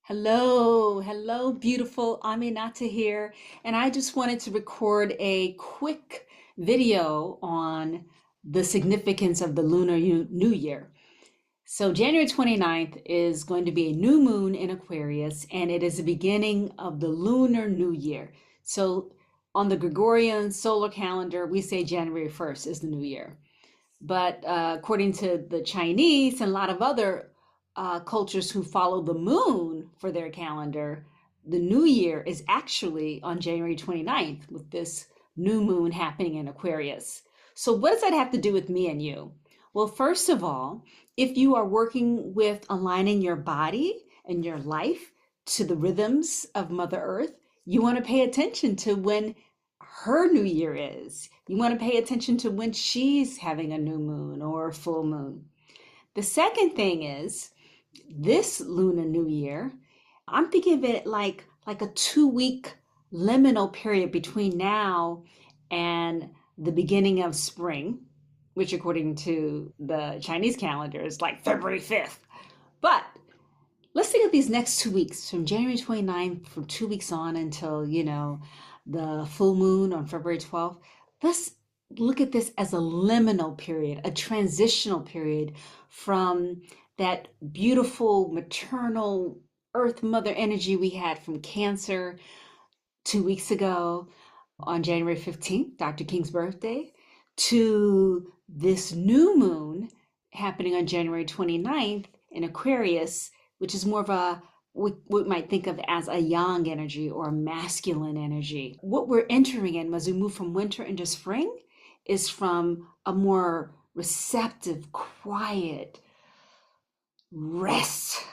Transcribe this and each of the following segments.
Hello, beautiful. Aminata here, and I just wanted to record a quick video on the significance of the New Year. So January 29th is going to be a new moon in Aquarius, and it is the beginning of the Lunar New Year. So on the Gregorian solar calendar, we say January 1st is the new year. But according to the Chinese and a lot of other cultures who follow the moon for their calendar, the new year is actually on January 29th with this new moon happening in Aquarius. So, what does that have to do with me and you? Well, first of all, if you are working with aligning your body and your life to the rhythms of Mother Earth, you want to pay attention to when her new year is. You want to pay attention to when she's having a new moon or a full moon. The second thing is this Lunar New Year, I'm thinking of it like a 2 week liminal period between now and the beginning of spring, which according to the Chinese calendar is like February 5th. But let's think of these next 2 weeks from January 29th, from 2 weeks on until, the full moon on February 12th. Let's look at this as a liminal period, a transitional period from that beautiful maternal earth mother energy we had from Cancer 2 weeks ago on January 15th, Dr. King's birthday, to this new moon happening on January 29th in Aquarius, which is more of a we might think of as a yang energy or a masculine energy. What we're entering in as we move from winter into spring is from a more receptive, quiet, restful,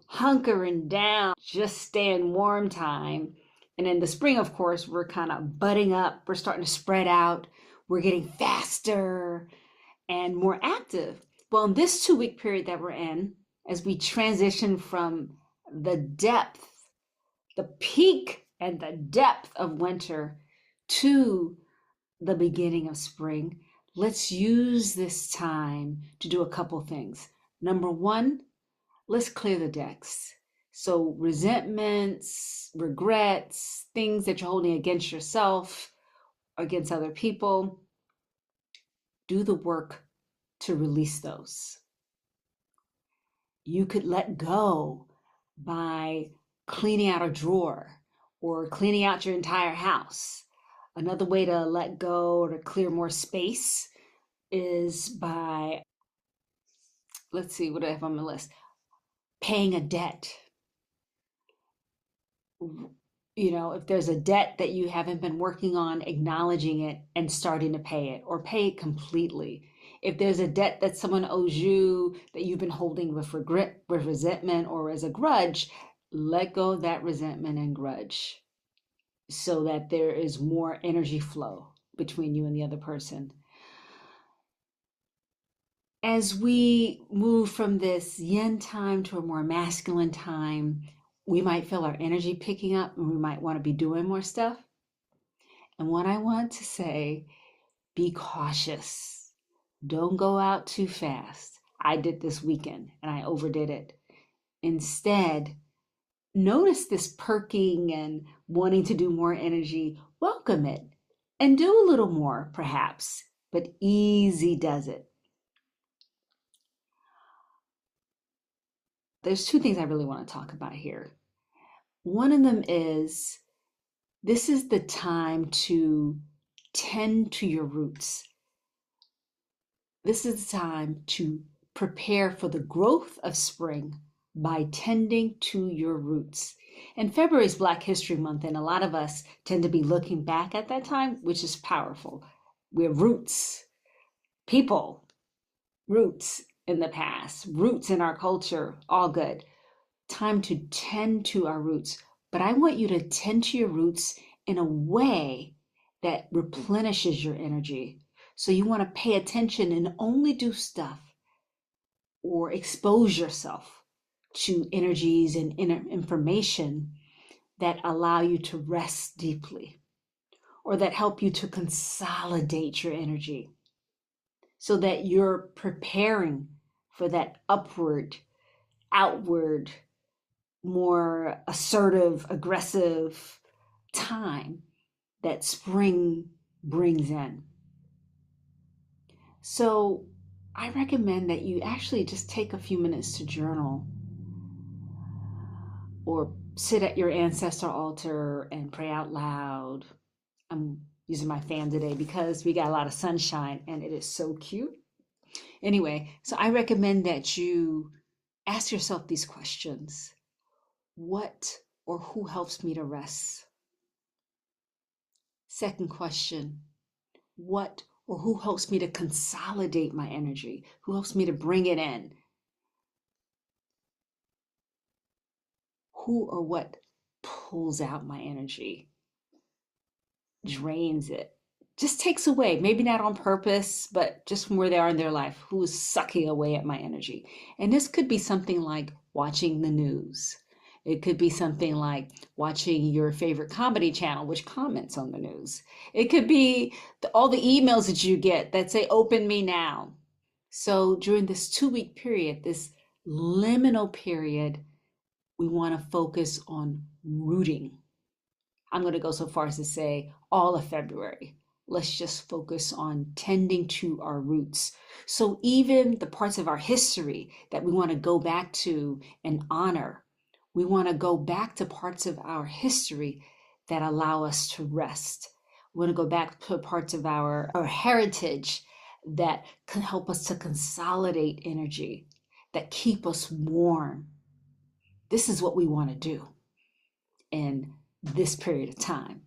hunkering down, just staying warm time. And in the spring, of course, we're kind of budding up. We're starting to spread out. We're getting faster and more active. Well, in this 2 week period that we're in, as we transition from the depth, the peak and the depth of winter to the beginning of spring, let's use this time to do a couple things. Number one, let's clear the decks. So resentments, regrets, things that you're holding against yourself, against other people, do the work to release those. You could let go by cleaning out a drawer or cleaning out your entire house. Another way to let go or to clear more space is by, let's see, what do I have on my list? Paying a debt. If there's a debt that you haven't been working on, acknowledging it and starting to pay it or pay it completely. If there's a debt that someone owes you that you've been holding with regret, with resentment, or as a grudge, let go of that resentment and grudge so that there is more energy flow between you and the other person. As we move from this yin time to a more masculine time, we might feel our energy picking up and we might want to be doing more stuff. And what I want to say, be cautious. Don't go out too fast. I did this weekend and I overdid it. Instead, notice this perking and wanting to do more energy. Welcome it and do a little more, perhaps, but easy does it. There's two things I really want to talk about here. One of them is this is the time to tend to your roots. This is the time to prepare for the growth of spring by tending to your roots. And February is Black History Month, and a lot of us tend to be looking back at that time, which is powerful. We're roots, people, roots in the past, roots in our culture, all good. Time to tend to our roots. But I want you to tend to your roots in a way that replenishes your energy. So you want to pay attention and only do stuff or expose yourself to energies and information that allow you to rest deeply or that help you to consolidate your energy so that you're preparing for that upward, outward more assertive, aggressive time that spring brings in. So I recommend that you actually just take a few minutes to journal or sit at your ancestor altar and pray out loud. I'm using my fan today because we got a lot of sunshine and it is so cute. Anyway, so I recommend that you ask yourself these questions. What or who helps me to rest? Second question, what or who helps me to consolidate my energy? Who helps me to bring it in? Who or what pulls out my energy, drains it, just takes away, maybe not on purpose, but just from where they are in their life, who is sucking away at my energy. And this could be something like watching the news. It could be something like watching your favorite comedy channel, which comments on the news. It could be all the emails that you get that say, open me now. So during this 2-week period, this liminal period, we want to focus on rooting. I'm going to go so far as to say all of February. Let's just focus on tending to our roots. So even the parts of our history that we want to go back to and honor, we want to go back to parts of our history that allow us to rest. We want to go back to parts of our heritage that can help us to consolidate energy, that keep us warm. This is what we want to do in this period of time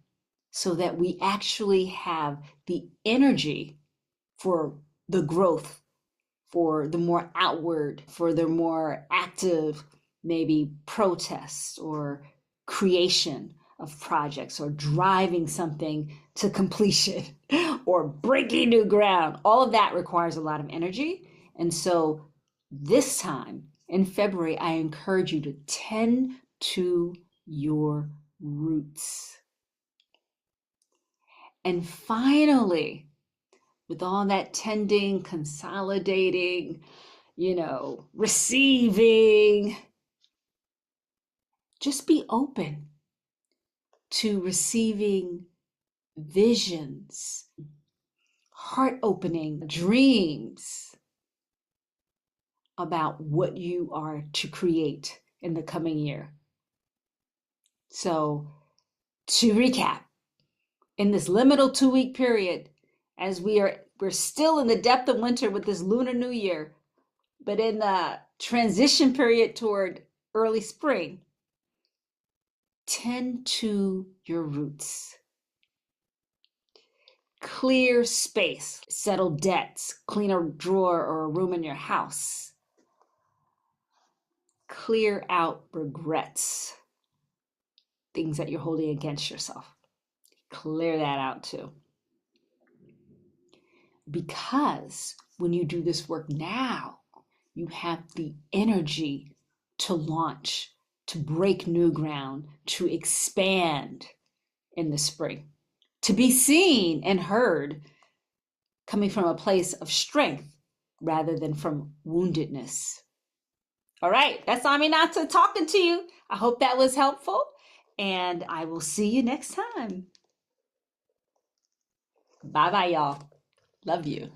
so that we actually have the energy for the growth, for the more outward, for the more active, maybe protest or creation of projects or driving something to completion or breaking new ground. All of that requires a lot of energy. And so this time in February, I encourage you to tend to your roots. And finally, with all that tending, consolidating, receiving, just be open to receiving visions, heart opening dreams about what you are to create in the coming year. So to recap, in this liminal 2-week period, as we're still in the depth of winter with this Lunar New Year, but in the transition period toward early spring, tend to your roots. Clear space, settle debts, clean a drawer or a room in your house. Clear out regrets, things that you're holding against yourself. Clear that out too. Because when you do this work now, you have the energy to launch, to break new ground, to expand in the spring, to be seen and heard coming from a place of strength rather than from woundedness. All right, that's Aminata talking to you. I hope that was helpful, and I will see you next time. Bye-bye, y'all. Love you.